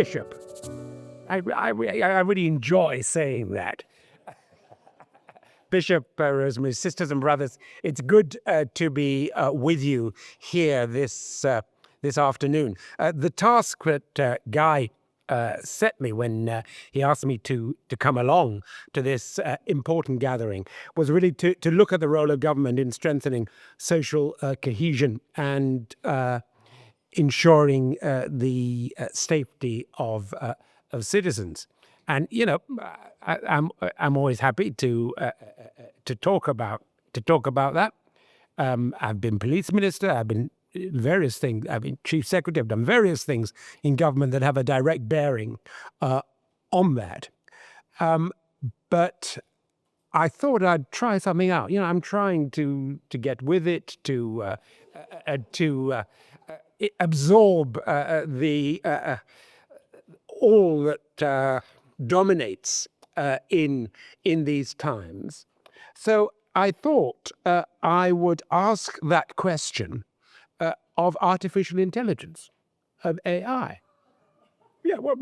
Bishop. I really enjoy saying that. Bishop Rosemary, sisters and brothers, it's good to be with you here this afternoon. The task that Guy set me when he asked me to come along to this important gathering was really to look at the role of government in strengthening social cohesion and ensuring the safety of citizens. And I'm always happy to talk about that. I've been police minister. I've been various things. I've been chief secretary. I've done various things in government that have a direct bearing on that. But I thought I'd try something out. I'm trying to get with it, to absorb all that dominates in these times. So I thought I would ask that question of artificial intelligence, of AI. Yeah, well,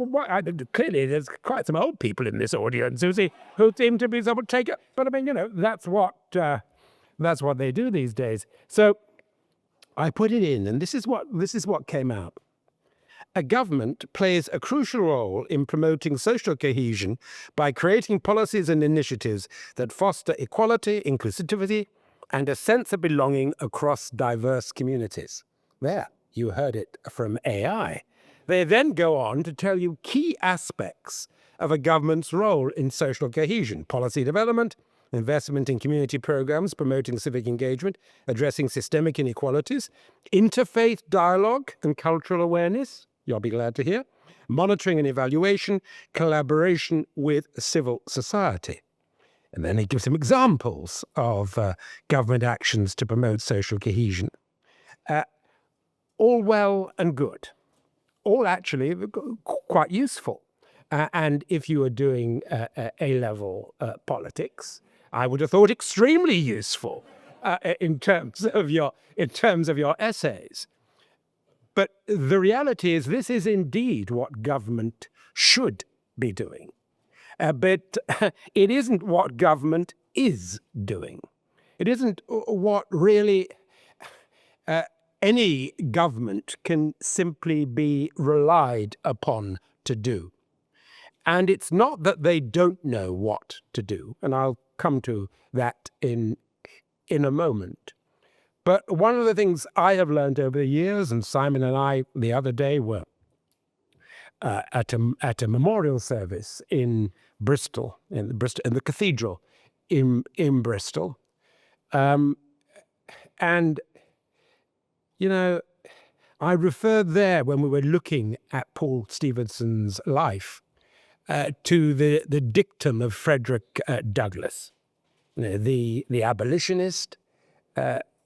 clearly there's quite some old people in this audience who seem to be somewhat taken. But I mean, that's what they do these days. So I put it in, and this is what came out. A government plays a crucial role in promoting social cohesion by creating policies and initiatives that foster equality, inclusivity, and a sense of belonging across diverse communities. There, you heard it from AI. They then go on to tell you key aspects of a government's role in social cohesion: policy development, investment in community programs promoting civic engagement, addressing systemic inequalities, interfaith dialogue and cultural awareness, you'll be glad to hear, monitoring and evaluation, collaboration with civil society. And then he gives some examples of government actions to promote social cohesion. All well and good. All actually quite useful. And if you are doing A-level politics, I would have thought extremely useful in terms of your essays. But the reality is this is indeed what government should be doing. But it isn't what government is doing. It isn't what really any government can simply be relied upon to do. And it's not that they don't know what to do, and I'll come to that in a moment. But one of the things I have learned over the years, and Simon and I the other day were at a memorial service in Bristol, in the cathedral in Bristol, and I referred there when we were looking at Paul Stevenson's life to the dictum of Frederick Douglass, the abolitionist.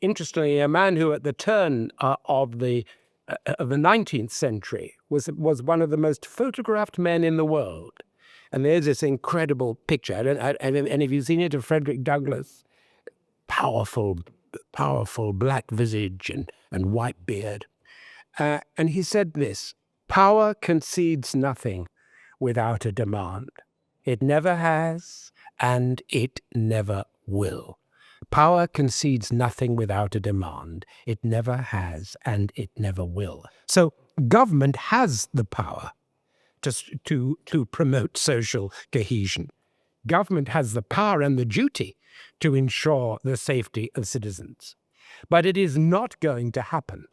Interestingly, a man who at the turn of the 19th century was one of the most photographed men in the world. And there's this incredible picture. And if you've seen it of Frederick Douglass, powerful black visage and white beard. And he said this: power concedes nothing without a demand. It never has, and it never will. Power concedes nothing without a demand. It never has, and it never will. So government has the power to promote social cohesion. Government has the power and the duty to ensure the safety of citizens. But it is not going to happen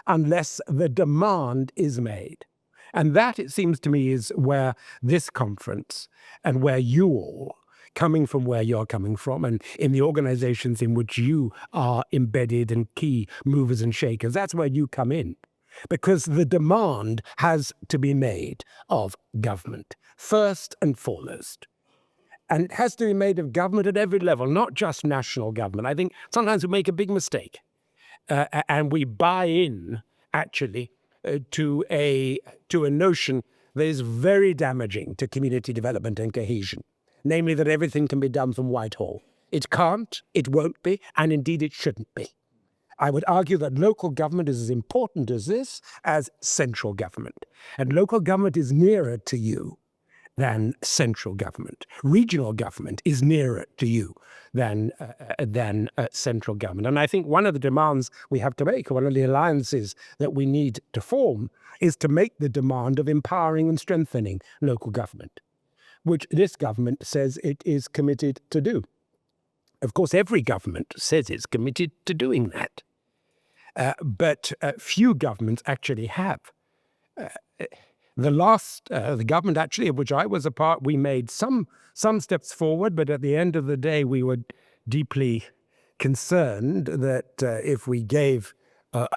unless the demand is made. And that, it seems to me, is where this conference and where you all, coming from where you're coming from and in the organizations in which you are embedded and key movers and shakers, that's where you come in. Because the demand has to be made of government, first and foremost. And it has to be made of government at every level, not just national government. I think sometimes we make a big mistake and we buy in, actually, to a notion that is very damaging to community development and cohesion, namely that everything can be done from Whitehall. It can't, it won't be, and indeed it shouldn't be. I would argue that local government is as important as this as central government. And local government is nearer to you than central government. Regional government is nearer to you than central government. And I think one of the demands we have to make, one of the alliances that we need to form, is to make the demand of empowering and strengthening local government, which this government says it is committed to do. Of course, every government says it's committed to doing that. But few governments actually have. The government actually of which I was a part, we made some steps forward, but at the end of the day, we were deeply concerned that if we gave a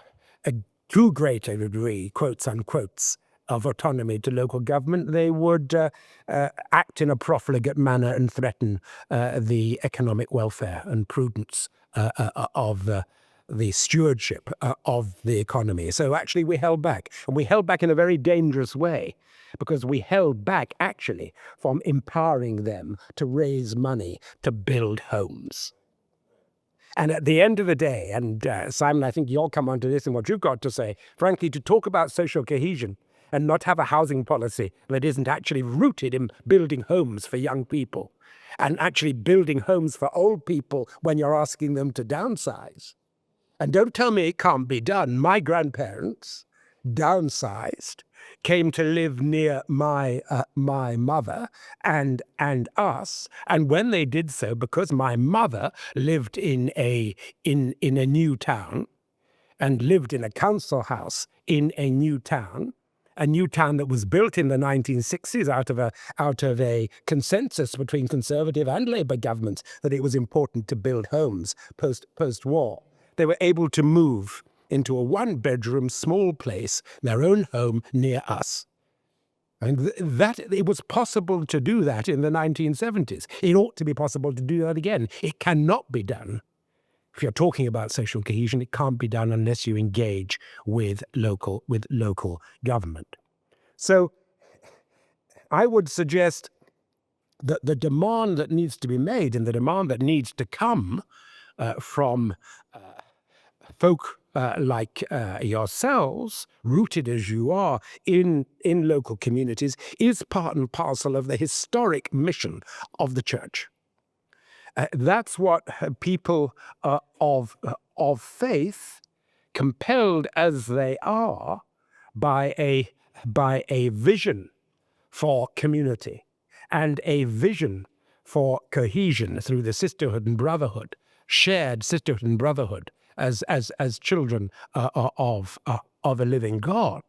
too great a degree, quotes unquotes, of autonomy to local government, they would act in a profligate manner and threaten the economic welfare and prudence of the stewardship of the economy. So actually we held back. And we held back in a very dangerous way, because we held back actually from empowering them to raise money to build homes. And at the end of the day, and Simon, I think you'll come onto this and what you've got to say, frankly, to talk about social cohesion and not have a housing policy that isn't actually rooted in building homes for young people and actually building homes for old people when you're asking them to downsize. And don't tell me it can't be done. My grandparents downsized, came to live near my mother and us. And when they did so, because my mother lived in a new town and lived in a council house in a new town that was built in the 1960s out of a consensus between Conservative and Labour governments that it was important to build homes post-war. They were able to move into a one-bedroom small place, their own home near us. And that it was possible to do that in the 1970s. It ought to be possible to do that again. It cannot be done. If you're talking about social cohesion, it can't be done unless you engage with local government. So I would suggest that the demand that needs to be made and the demand that needs to come from folk like yourselves, rooted as you are in local communities, is part and parcel of the historic mission of the church. That's what people of faith, compelled as they are by a vision for community and a vision for cohesion through the sisterhood and brotherhood, shared sisterhood and brotherhood as children of a living God.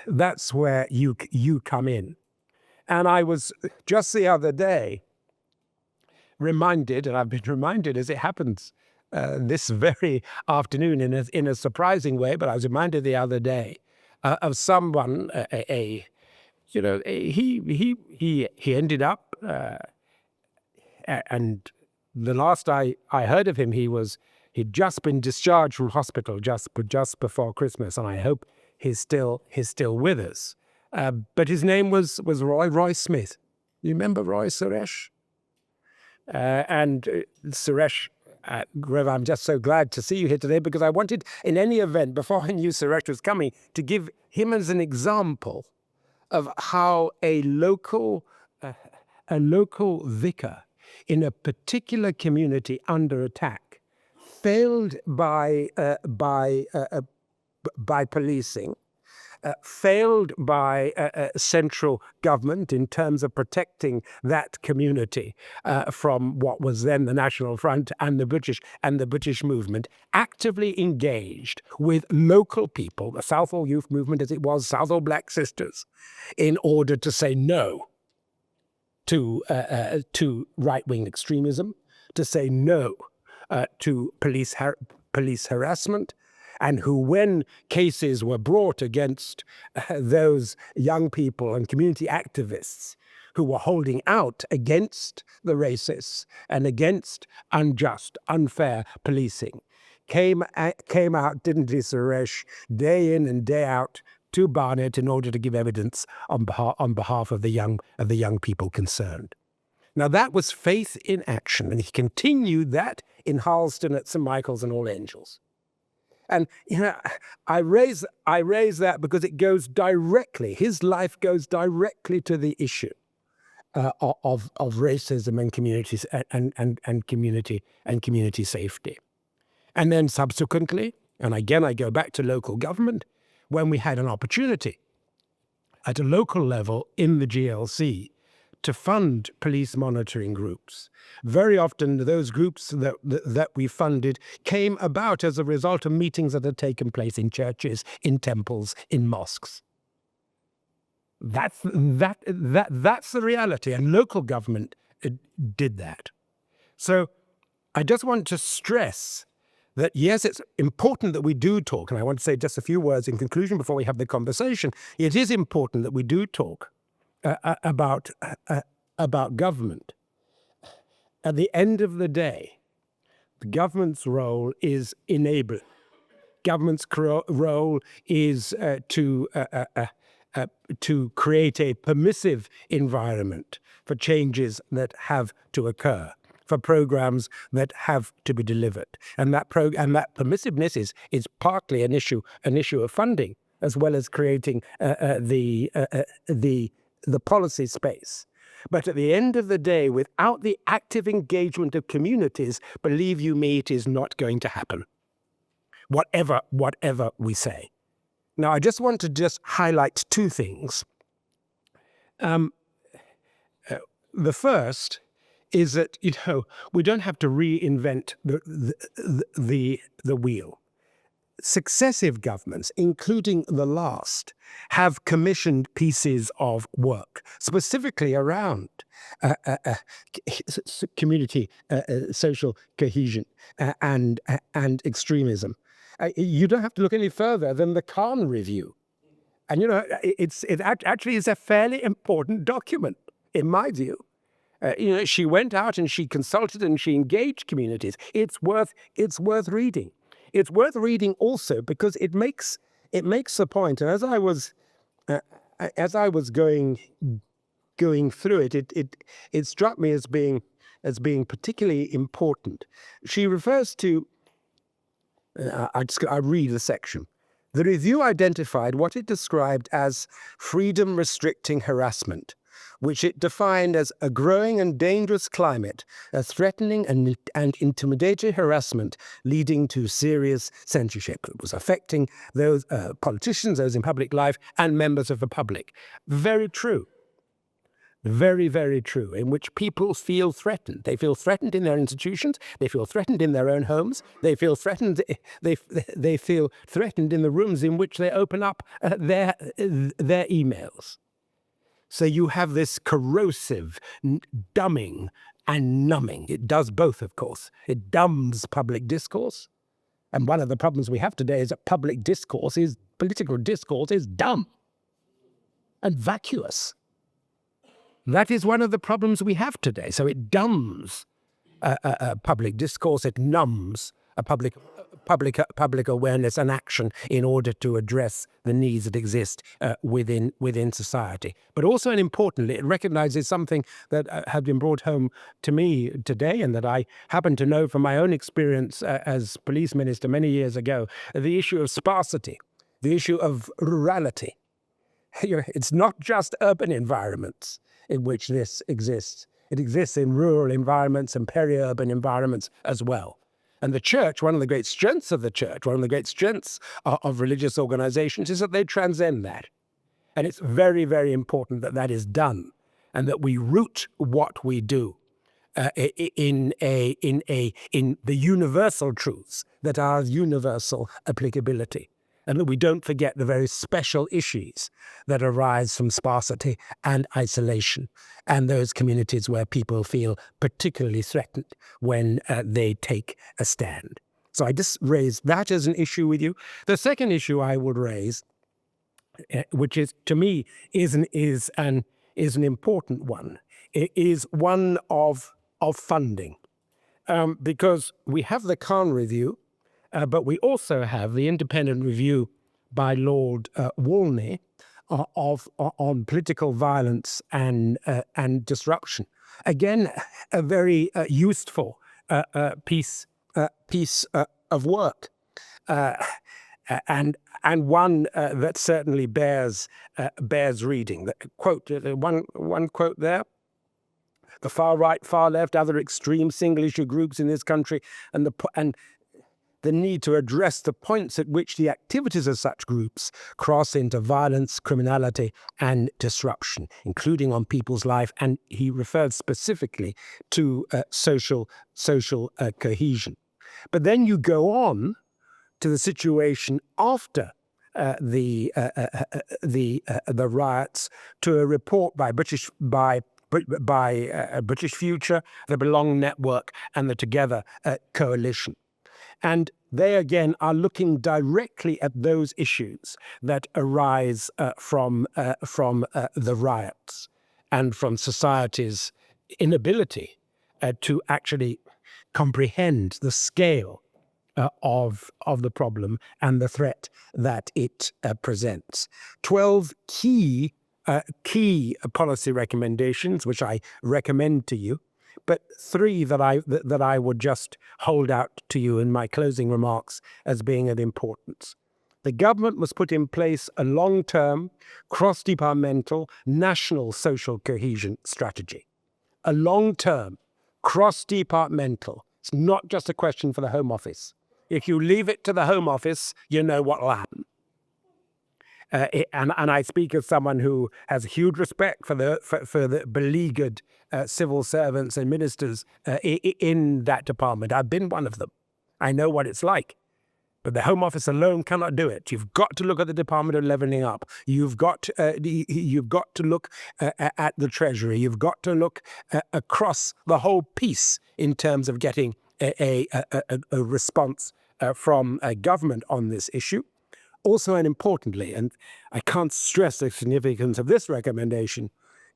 That's where you come in. And I was just the other day reminded, and I've been reminded as it happens this very afternoon in a surprising way, but I was reminded the other day of someone, he ended up, and the last I heard of him, he'd just been discharged from hospital just before Christmas, and I hope he's still with us. But his name was Roy Smith. You remember Roy Suresh? And Suresh, Rev, I'm just so glad to see you here today, because I wanted, in any event, before I knew Suresh was coming, to give him as an example of how a local vicar in a particular community under attack, failed by policing, failed by central government in terms of protecting that community from what was then the National Front and the British movement, actively engaged with local people, the Southall Youth Movement as it was, Southall Black Sisters, in order to say no to right-wing extremism, to say no to police harassment, and who, when cases were brought against those young people and community activists who were holding out against the racists and against unjust, unfair policing, came out, didn't he, Suresh, day in and day out to Barnet in order to give evidence on behalf of the young people concerned. Now that was faith in action, and he continued that in Harleston at St. Michael's and All Angels. And I raise that because it goes directly. His life goes directly to the issue of racism and communities and community safety. And then subsequently, and again I go back to local government, when we had an opportunity at a local level in the GLC to fund police monitoring groups. Very often those groups that we funded came about as a result of meetings that had taken place in churches, in temples, in mosques. That's the reality, and local government did that. So I just want to stress that, yes, it's important that we do talk, and I want to say just a few words in conclusion before we have the conversation. It is important that we do talk about government. At the end of the day, the government's role is enabling. Government's role is to create a permissive environment for changes that have to occur, for programs that have to be delivered, and that permissiveness is partly an issue of funding, as well as creating the policy space. But at the end of the day, without the active engagement of communities, believe you me, it is not going to happen. Whatever we say. Now, I just want to highlight two things. The first is that we don't have to reinvent the wheel. Successive governments, including the last, have commissioned pieces of work specifically around community, social cohesion, and extremism. You don't have to look any further than the Khan Review, and it actually is a fairly important document, in my view. She went out and she consulted and she engaged communities. It's worth reading. It's worth reading also because it makes the point. And as I was going through it, it struck me as being particularly important. She refers to. I read the section. The review identified what it described as freedom-restricting harassment, which it defined as a growing and dangerous climate, a threatening and intimidating harassment leading to serious censorship. It was affecting those politicians, those in public life, and members of the public. Very true. Very, very true, in which people feel threatened. They feel threatened in their institutions. They feel threatened in their own homes. They feel threatened. They feel threatened in the rooms in which they open up their emails. So you have this corrosive dumbing and numbing. It does both, of course. It dumbs public discourse. And one of the problems we have today is that political discourse is dumb and vacuous. That is one of the problems we have today. So it dumbs public discourse. It numbs a public awareness and action in order to address the needs that exist within society. But also, and importantly, it recognizes something that has been brought home to me today, and that I happen to know from my own experience as police minister many years ago: the issue of sparsity, the issue of rurality. It's not just urban environments in which this exists. It exists in rural environments and peri-urban environments as well. And the church, one of the great strengths of the church, one of the great strengths of religious organizations is that they transcend that. And it's very, very important that that is done, and that we root what we do in the universal truths that are of universal applicability. And that we don't forget the very special issues that arise from sparsity and isolation, and those communities where people feel particularly threatened when they take a stand. So I just raised that as an issue with you. The second issue I would raise, which is to me is an important one, is one of funding, because we have the Khan Review. But we also have the independent review by Lord Walney on political violence and disruption. Again, a very useful piece of work. and one that certainly bears reading. Quote, one quote there: the far right, far left, other extreme single-issue groups in this country, and the need to address the points at which the activities of such groups cross into violence, criminality, and disruption, including on people's life. And he referred specifically to social cohesion. But then you go on to the situation after the riots, to a report by British Future, the Belong Network, and the Together Coalition. And they, again, are looking directly at those issues that arise from the riots and from society's inability to actually comprehend the scale of the problem and the threat that it presents. 12 key policy recommendations, which I recommend to you, but 3 that I would just hold out to you in my closing remarks as being of importance. The government must put in place a long-term, cross-departmental, national social cohesion strategy. A long-term, cross-departmental. It's not just a question for the Home Office. If you leave it to the Home Office, you know what will happen. And I speak as someone who has huge respect for the beleaguered civil servants and ministers in that department. I've been one of them. I know what it's like. But the Home Office alone cannot do it. You've got to look at the Department of Levelling Up. You've got to look at the Treasury. You've got to look across the whole piece in terms of getting a response from government on this issue. Also, and importantly, and I can't stress the significance of this recommendation,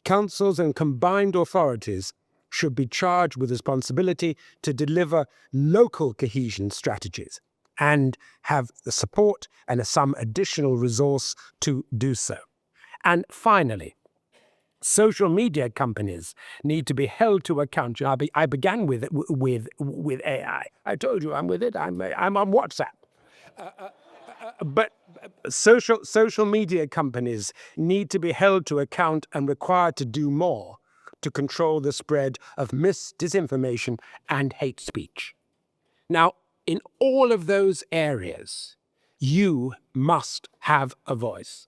councils and combined authorities should be charged with responsibility to deliver local cohesion strategies and have the support and some additional resource to do so. And finally, social media companies need to be held to account. I began with AI. I told you I'm with it. I'm on WhatsApp. But social media companies need to be held to account and required to do more to control the spread of disinformation and hate speech. Now, in all of those areas, you must have a voice.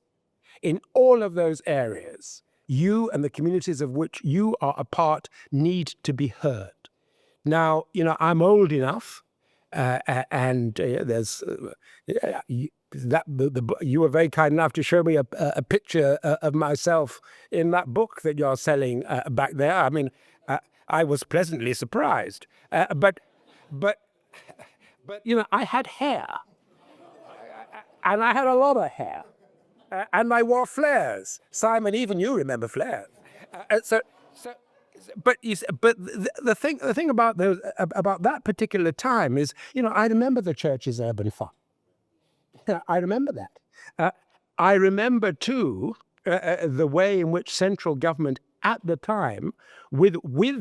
In all of those areas, you and the communities of which you are a part need to be heard. Now, I'm old enough, and there's you were very kind enough to show me a picture of myself in that book that you're selling back there. I mean, I was pleasantly surprised, but I had hair, and I had a lot of hair, and I wore flares. Simon, even you remember flares. But the thing about that particular time is, I remember the church's urban fund. I remember that. I remember too the way in which central government at the time, with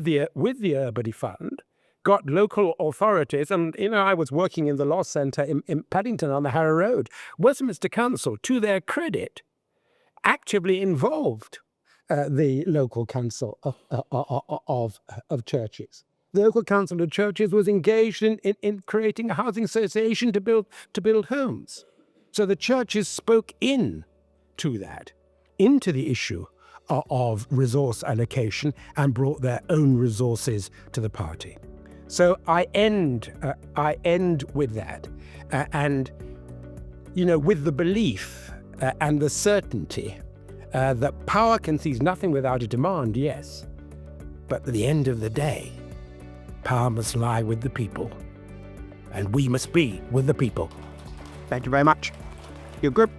the urban fund, got local authorities, and I was working in the law centre in Paddington on the Harrow Road. Westminster Council, to their credit, actively involved the local council of churches. The local council of churches was engaged in creating a housing association to build homes. So the churches spoke in to that, into the issue of resource allocation, and brought their own resources to the party. So I end with that, and with the belief and the certainty that power can seize nothing without a demand, yes, but at the end of the day, power must lie with the people, and we must be with the people. Thank you very much. Your group.